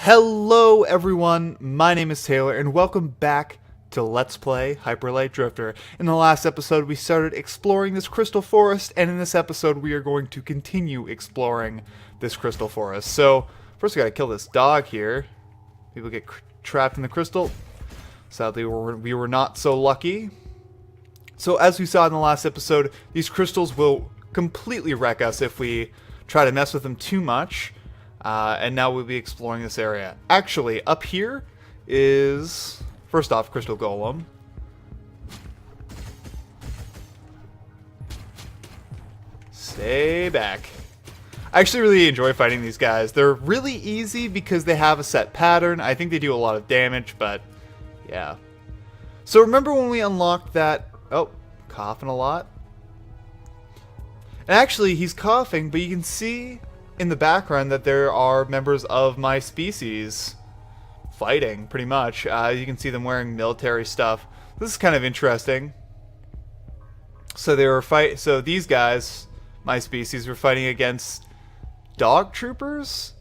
Hello everyone, my name is Taylor and welcome back to Let's Play Hyper Light Drifter. In the last episode we started exploring this crystal forest, and in this episode we are going to continue exploring this crystal forest. So first we gotta kill this dog here. People get trapped in the crystal. Sadly we were not so lucky. So as we saw in the last episode, these crystals will completely wreck us if we try to mess with them too much. And now we'll be exploring this area. Actually, up here is, first off, Crystal Golem. Stay back. I actually really enjoy fighting these guys. They're really easy because they have a set pattern. I think they do a lot of damage, but yeah. So remember when we unlocked that... Oh, coughing a lot. And actually, he's coughing, but you can see in the background that there are members of my species fighting, pretty much. You can see them wearing military stuff. This is kind of interesting. So so these guys, my species, were fighting against dog troopers,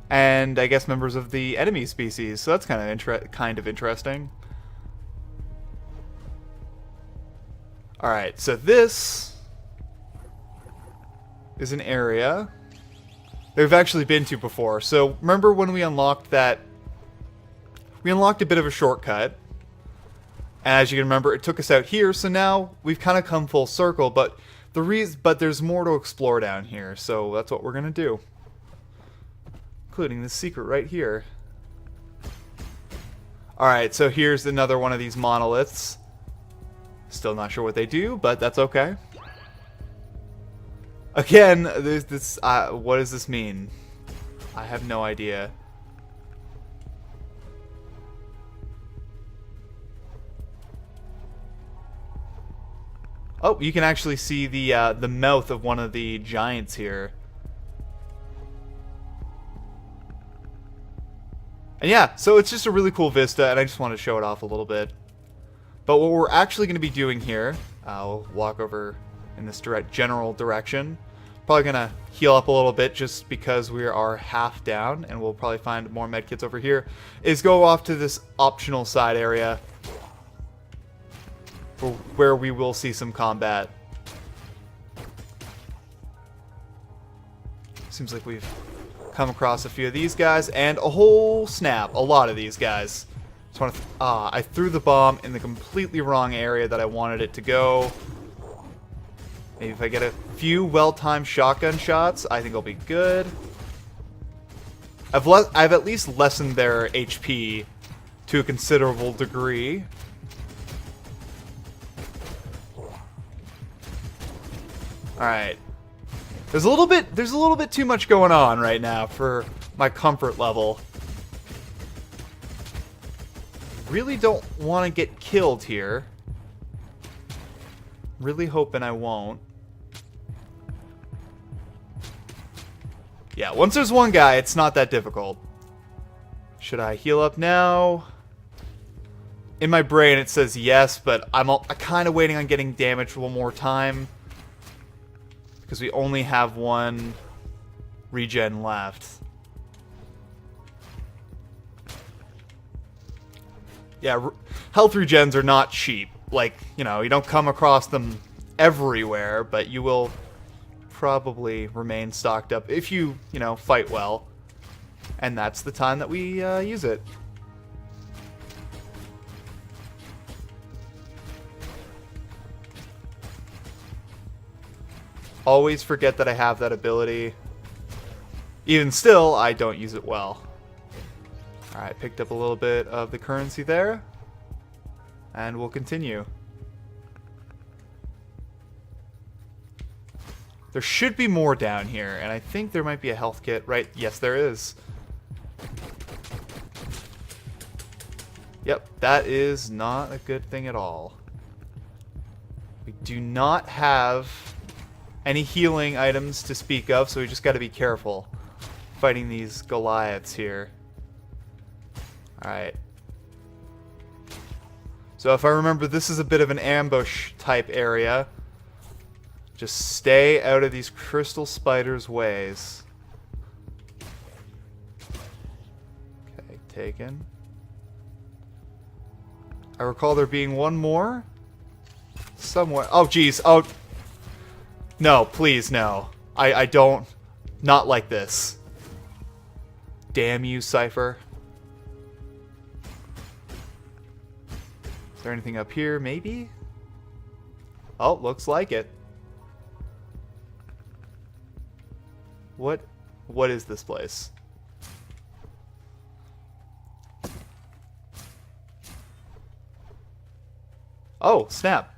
and I guess members of the enemy species. So that's kind of interesting. All right, so this is an area they've actually been to before. So remember when we unlocked that? We unlocked a bit of a shortcut. And as you can remember, it took us out here. So now we've kind of come full circle. But there's more to explore down here. So that's what we're gonna do, including this secret right here. All right. So here's another one of these monoliths. Still not sure what they do, but that's okay. Again, there's this. What does this mean? I have no idea. Oh, you can actually see the mouth of one of the giants here. And yeah, so it's just a really cool vista, and I just want to show it off a little bit. But what we're actually going to be doing here, I'll walk over in this general direction. Probably gonna heal up a little bit just because we are half down, and we'll probably find more medkits over here. Is go off to this optional side area where we will see some combat. Seems like we've come across a few of these guys, and a whole snap, a lot of these guys. Just want to I threw the bomb in the completely wrong area that I wanted it to go. Maybe if I get a few well-timed shotgun shots, I think I'll be good. I've at least lessened their HP to a considerable degree. Alright. There's a little bit too much going on right now for my comfort level. Really don't want to get killed here. Really hoping I won't. Yeah, once there's one guy, it's not that difficult. Should I heal up now? In my brain it says yes, but I'm kind of waiting on getting damaged one more time, because we only have one regen left. Yeah, health regens are not cheap. Like, you know, you don't come across them everywhere, but you will probably remain stocked up if you know, fight well. And that's the time that we use it. Always forget that I have that ability. Even still, I don't use it well. Alright, picked up a little bit of the currency there. And we'll continue. There should be more down here, and I think there might be a health kit, right? Yes, there is. Yep, that is not a good thing at all. We do not have any healing items to speak of, so we just got to be careful fighting these Goliaths here. Alright. So if I remember, this is a bit of an ambush type area. Just stay out of these crystal spiders' ways. taken. I recall there being one more. Somewhere. Oh, jeez. Oh. No, please, no. I don't. Not like this. Damn you, Cypher. Is there anything up here? Maybe? Oh, looks like it. What is this place? Oh, snap.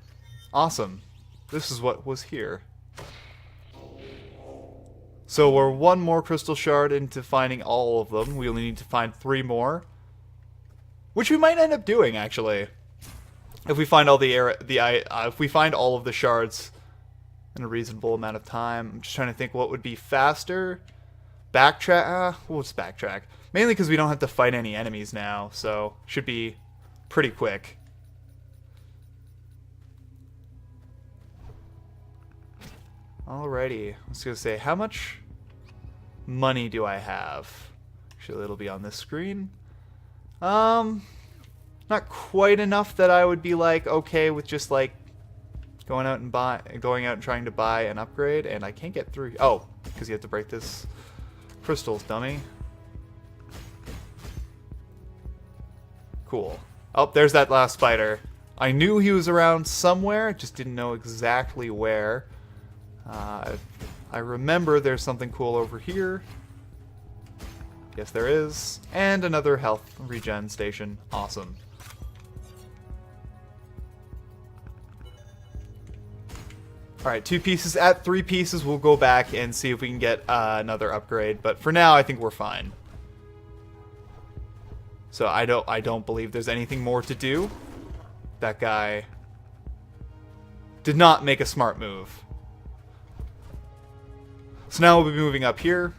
Awesome. This is what was here. So we're one more crystal shard into finding all of them. We only need to find 3 more. Which we might end up doing, actually. If we find all if we find all of the shards in a reasonable amount of time. I'm just trying to think what would be faster. Backtrack. We'll just backtrack. Mainly because we don't have to fight any enemies now, so should be pretty quick. Alrighty. I was gonna say, how much money do I have? Actually, it'll be on this screen. Not quite enough that I would be like okay with just like going out and trying to buy an upgrade, and I can't get through. Oh, because you have to break this crystals, dummy. Cool. Oh, there's that last spider. I knew he was around somewhere, just didn't know exactly where. I remember there's something cool over here. Yes, there is. And another health regen station. Awesome. Alright, 2 pieces. At 3 pieces, we'll go back and see if we can get another upgrade. But for now, I think we're fine. So I don't believe there's anything more to do. That guy did not make a smart move. So now we'll be moving up here,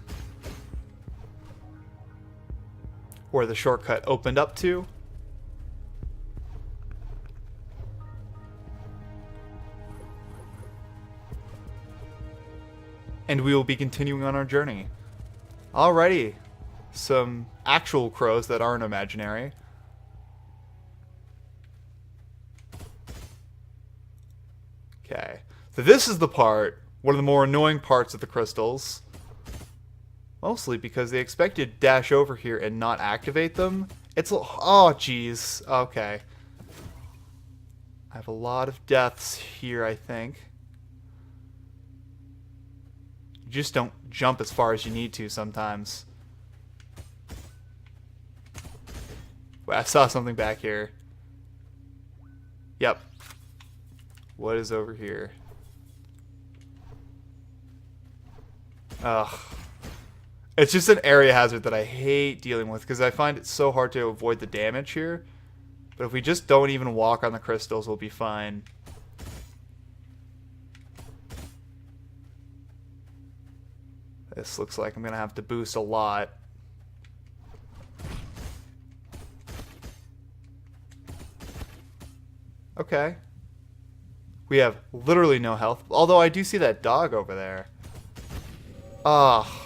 where the shortcut opened up to. And we will be continuing on our journey. Alrighty. Some actual crows that aren't imaginary. Okay. So this is the part, one of the more annoying parts of the crystals. Mostly because they expected to dash over here and not activate them. It's oh jeez. Okay. I have a lot of deaths here, I think. You just don't jump as far as you need to sometimes. Wait, I saw something back here. Yep. What is over here? Ugh. It's just an area hazard that I hate dealing with because I find it so hard to avoid the damage here. But if we just don't even walk on the crystals, we'll be fine. This looks like I'm going to have to boost a lot. Okay. We have literally no health. Although I do see that dog over there. Ah.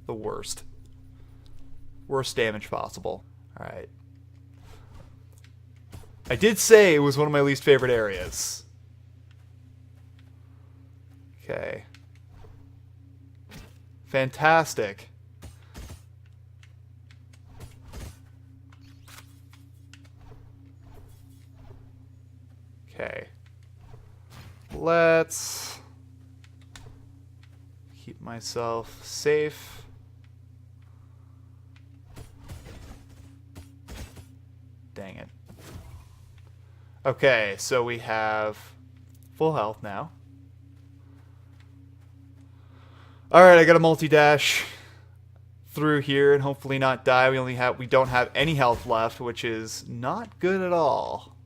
The worst. Worst damage possible. Alright. I did say it was one of my least favorite areas. Okay. Fantastic. Okay. Let's keep myself safe. Dang it. Okay, so we have full health now. Alright, I got a multi-dash through here and hopefully not die. We don't have any health left, which is not good at all.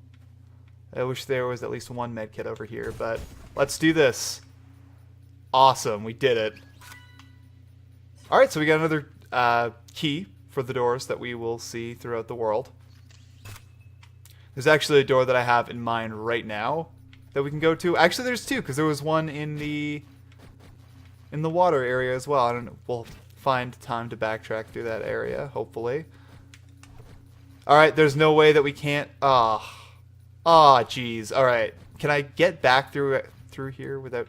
I wish there was at least one medkit over here, but let's do this. Awesome, we did it. Alright, so we got another key for the doors that we will see throughout the world. There's actually a door that I have in mind right now that we can go to. Actually, there's 2, because there was one in the water area as well. I don't know. We'll find time to backtrack through that area, hopefully. Alright, there's no way that we can't... Ah, jeez. Alright. Can I get back through here without...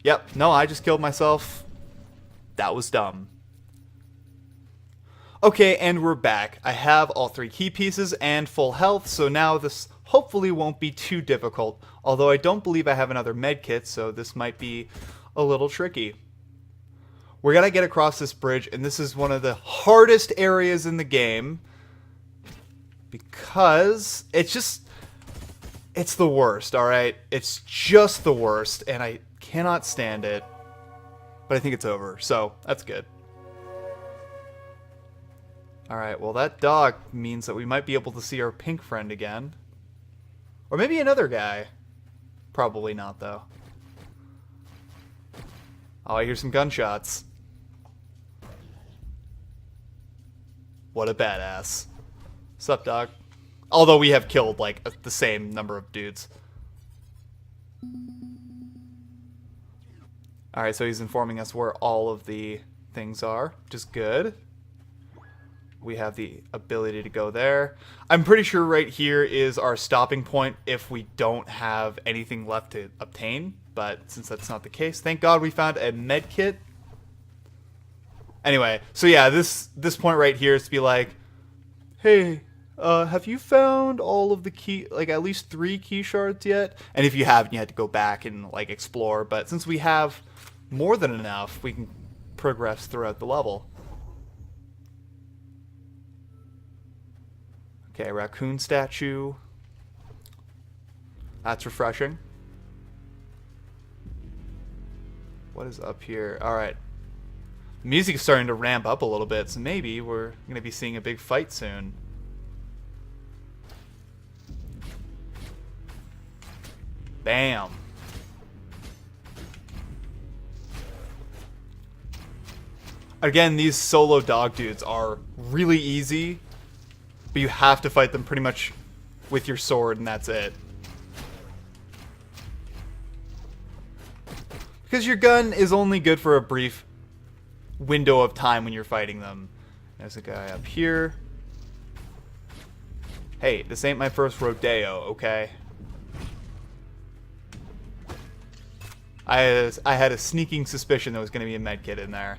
Yep. No, I just killed myself. That was dumb. Okay, and we're back. I have all 3 key pieces and full health, so now this hopefully won't be too difficult. Although I don't believe I have another med kit, so this might be a little tricky. We're gonna get across this bridge, and this is one of the hardest areas in the game. Because it's the worst, alright? It's just the worst, and I cannot stand it. But I think it's over, so that's good. Alright, well that dog means that we might be able to see our pink friend again. Or maybe another guy. Probably not, though. Oh, I hear some gunshots. What a badass. Sup, dog? Although we have killed, like, the same number of dudes. Alright, so he's informing us where all of the things are, which is good. We have the ability to go there. I'm pretty sure right here is our stopping point if we don't have anything left to obtain. But since that's not the case, thank God we found a med kit. Anyway, so yeah, this point right here is to be like, hey, have you found all of the key, like at least 3 key shards yet? And if you haven't, you had to go back and like explore. But since we have more than enough, we can progress throughout the level. Okay, raccoon statue. That's refreshing. What is up here? Alright. The music is starting to ramp up a little bit, so maybe we're going to be seeing a big fight soon. Bam. Again, these solo dog dudes are really easy, but you have to fight them pretty much with your sword, and that's it. Because your gun is only good for a brief window of time when you're fighting them. There's a guy up here. Hey, this ain't my first rodeo, okay? I had a sneaking suspicion there was going to be a medkit in there.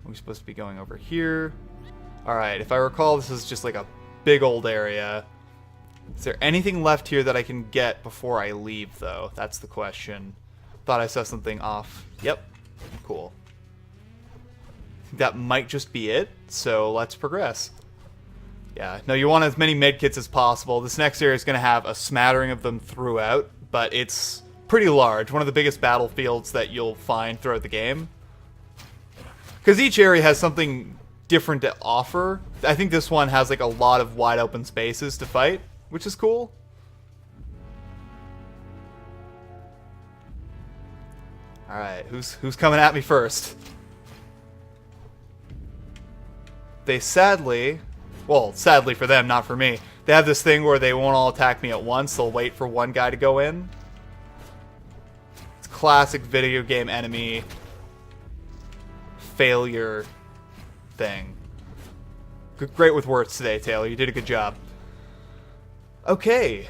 We're supposed to be going over here. Alright, if I recall, this is just like a big old area. Is there anything left here that I can get before I leave, though? That's the question. Thought I saw something off. Yep. Cool. That might just be it, so let's progress. Yeah, no, you want as many medkits as possible. This next area is going to have a smattering of them throughout, but it's pretty large. One of the biggest battlefields that you'll find throughout the game. Because each area has something different to offer. I think this one has like a lot of wide open spaces to fight, which is cool. Alright, who's coming at me first? They sadly, well, sadly for them, not for me, they have this thing where they won't all attack me at once. They'll wait for one guy to go in. It's classic video game enemy failure thing. Great with words today, Taylor. You did a good job. Okay.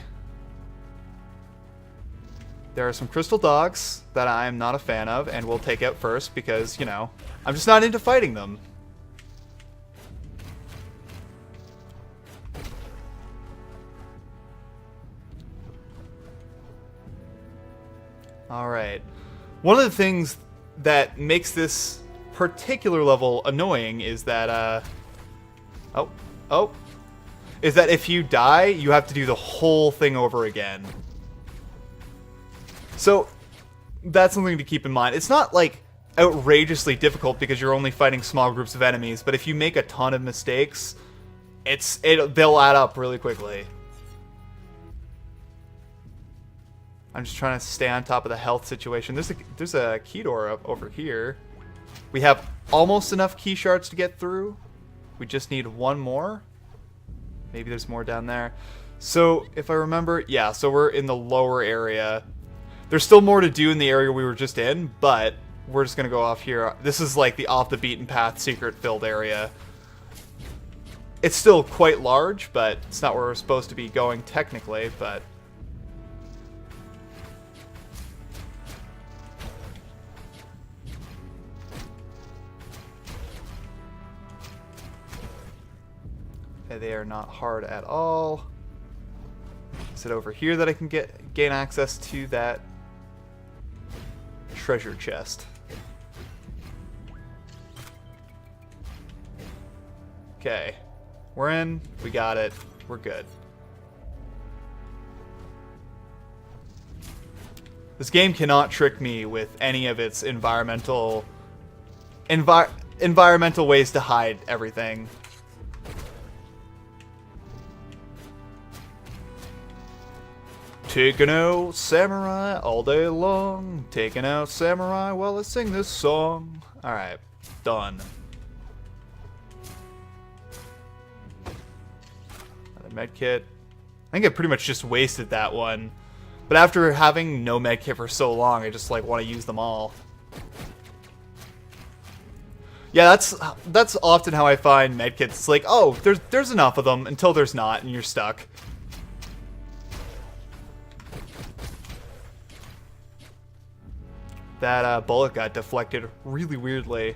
There are some crystal dogs that I'm not a fan of, and we'll take out first because, you know, I'm just not into fighting them. Alright. One of the things that makes this particular level annoying is that, is that if you die, you have to do the whole thing over again. So, that's something to keep in mind. It's not, like, outrageously difficult because you're only fighting small groups of enemies, but if you make a ton of mistakes, they'll add up really quickly. I'm just trying to stay on top of the health situation. There's a key door up over here. We have almost enough key shards to get through. We just need one more. Maybe there's more down there. So, if I remember, yeah, so we're in the lower area. There's still more to do in the area we were just in, but we're just going to go off here. This is like the off the beaten path secret filled area. It's still quite large, but it's not where we're supposed to be going technically, but... Okay, they are not hard at all. Is it over here that I can gain access to that treasure chest? Okay. We're in. We got it. We're good. This game cannot trick me with any of its environmental ways to hide everything. Taking out samurai all day long. Taking out samurai while I sing this song. Alright. Done. Medkit. I think I pretty much just wasted that one. But after having no medkit for so long, I just like want to use them all. Yeah, that's often how I find medkits. It's like, oh, there's enough of them until there's not, and you're stuck. That bullet got deflected really weirdly.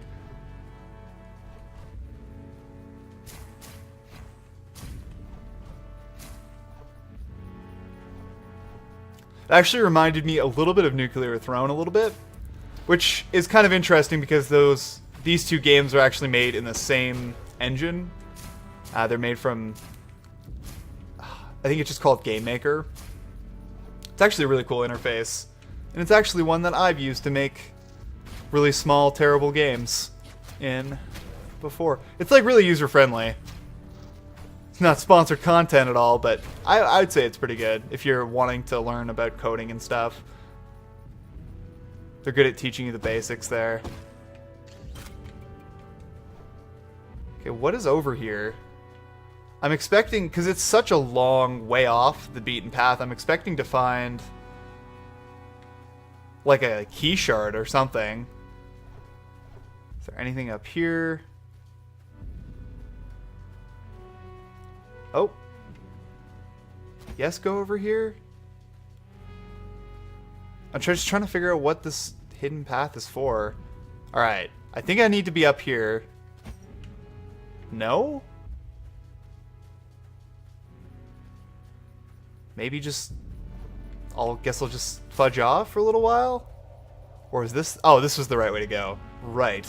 It actually reminded me a little bit of Nuclear Throne a little bit, which is kind of interesting because these two games are actually made in the same engine. They're made from, I think it's just called Game Maker. It's actually a really cool interface, and it's actually one that I've used to make really small, terrible games in before. It's like really user-friendly. It's not sponsored content at all, but I'd say it's pretty good if you're wanting to learn about coding and stuff. They're good at teaching you the basics there. Okay, what is over here? I'm expecting, because it's such a long way off the beaten path, I'm expecting to find like a key shard or something. Is there anything up here? Oh. Yes, go over here. I'm just trying to figure out what this hidden path is for. Alright. I think I need to be up here. No? Maybe just... guess I'll just fudge off for a little while? Or is this... Oh, this was the right way to go. Right.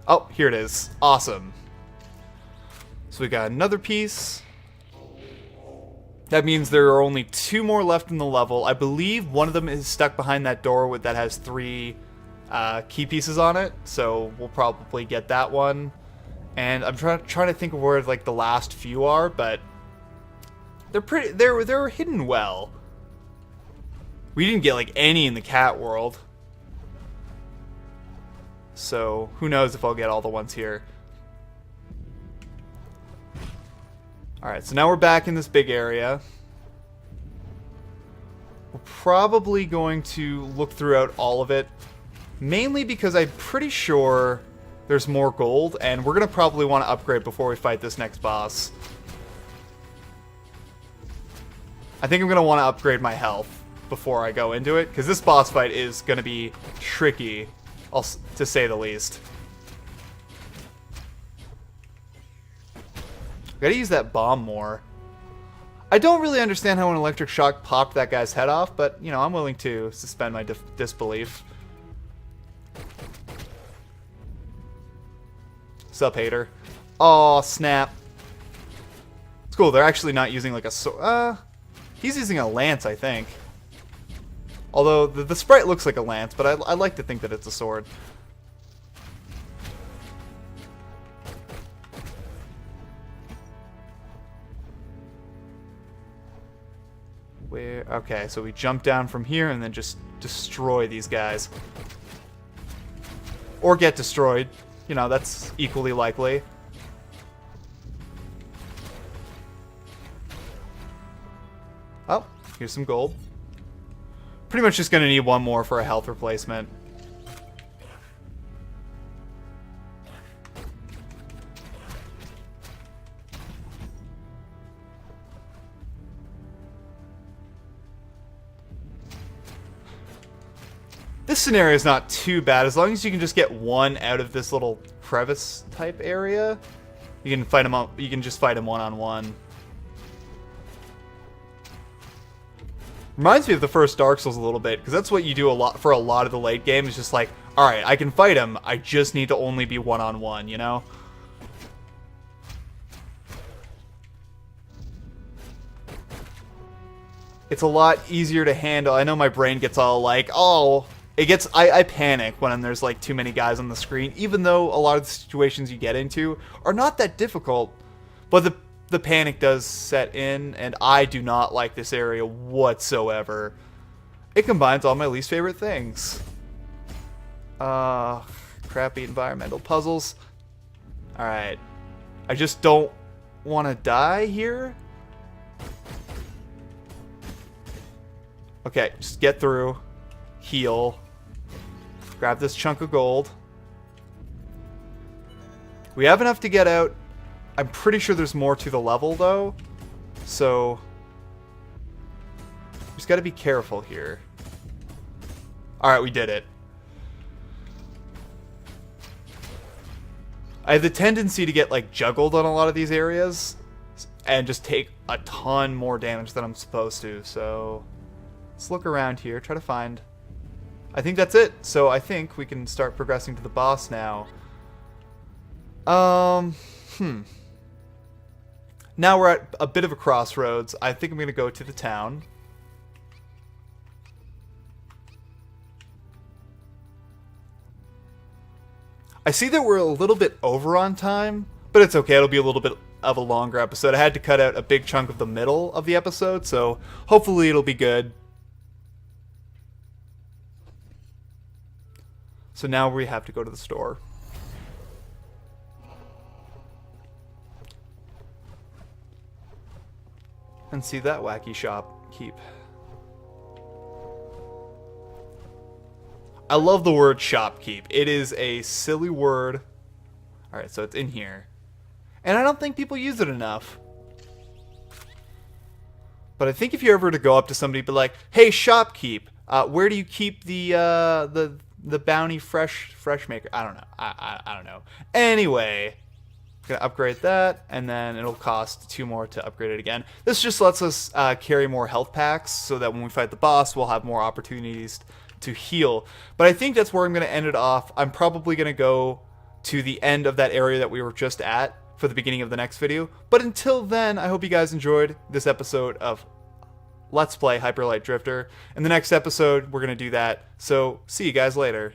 Oh, here it is. Awesome. So we got another piece. That means there are only 2 more left in the level. I believe one of them is stuck behind that door that has 3 key pieces on it. So we'll probably get that one. And I'm trying to think of where like the last few are, but they're hidden well. We didn't get like any in the cat world. So who knows if I'll get all the ones here. Alright, so now we're back in this big area. We're probably going to look throughout all of it. Mainly because I'm pretty sure there's more gold, and we're going to probably want to upgrade before we fight this next boss. I think I'm going to want to upgrade my health before I go into it, because this boss fight is going to be tricky, to say the least. Gotta use that bomb more. I don't really understand how an electric shock popped that guy's head off, but, you know, I'm willing to suspend my disbelief. Sup, hater? Aw, snap. It's cool, they're actually not using like a sword. He's using a lance, I think. Although, the sprite looks like a lance, but I like to think that it's a sword. Okay, so we jump down from here and then just destroy these guys. Or get destroyed. You know, that's equally likely. Oh, here's some gold. Pretty much just gonna need one more for a health replacement. This scenario is not too bad. As long as you can just get one out of this little crevice type area, you can fight him up. You can just fight him one-on-one. Reminds me of the first Dark Souls a little bit, because that's what you do a lot for a lot of the late game. It's just like, alright, I can fight him, I just need to only be one-on-one, you know? It's a lot easier to handle. I know my brain gets all like, oh, I panic when there's like too many guys on the screen, even though a lot of the situations you get into are not that difficult. But the panic does set in, and I do not like this area whatsoever. It combines all my least favorite things. Crappy environmental puzzles. Alright. I just don't want to die here. Okay, just get through. Heal. Grab this chunk of gold. We have enough to get out. I'm pretty sure there's more to the level, though. So, just gotta be careful here. Alright, we did it. I have the tendency to get, like, juggled on a lot of these areas and just take a ton more damage than I'm supposed to, so let's look around here, try to find... I think that's it, so I think we can start progressing to the boss now. Now we're at a bit of a crossroads. I think I'm going to go to the town. I see that we're a little bit over on time, but it's okay. It'll be a little bit of a longer episode. I had to cut out a big chunk of the middle of the episode, so hopefully it'll be good. So now we have to go to the store. And see that wacky shop keep. I love the word shopkeep. It is a silly word. Alright, so it's in here. And I don't think people use it enough. But I think if you're ever to go up to somebody and be like, hey, shopkeep, where do you keep the bounty fresh maker? I don't know. I don't know. Anyway, gonna upgrade that, and then it'll cost 2 more to upgrade it again. This just lets us carry more health packs, so that when we fight the boss, we'll have more opportunities to heal. But I think that's where I'm gonna end it off. I'm probably gonna go to the end of that area that we were just at for the beginning of the next video. But until then, I hope you guys enjoyed this episode of Let's Play Hyper Light Drifter. In the next episode, we're gonna do that. So see you guys later.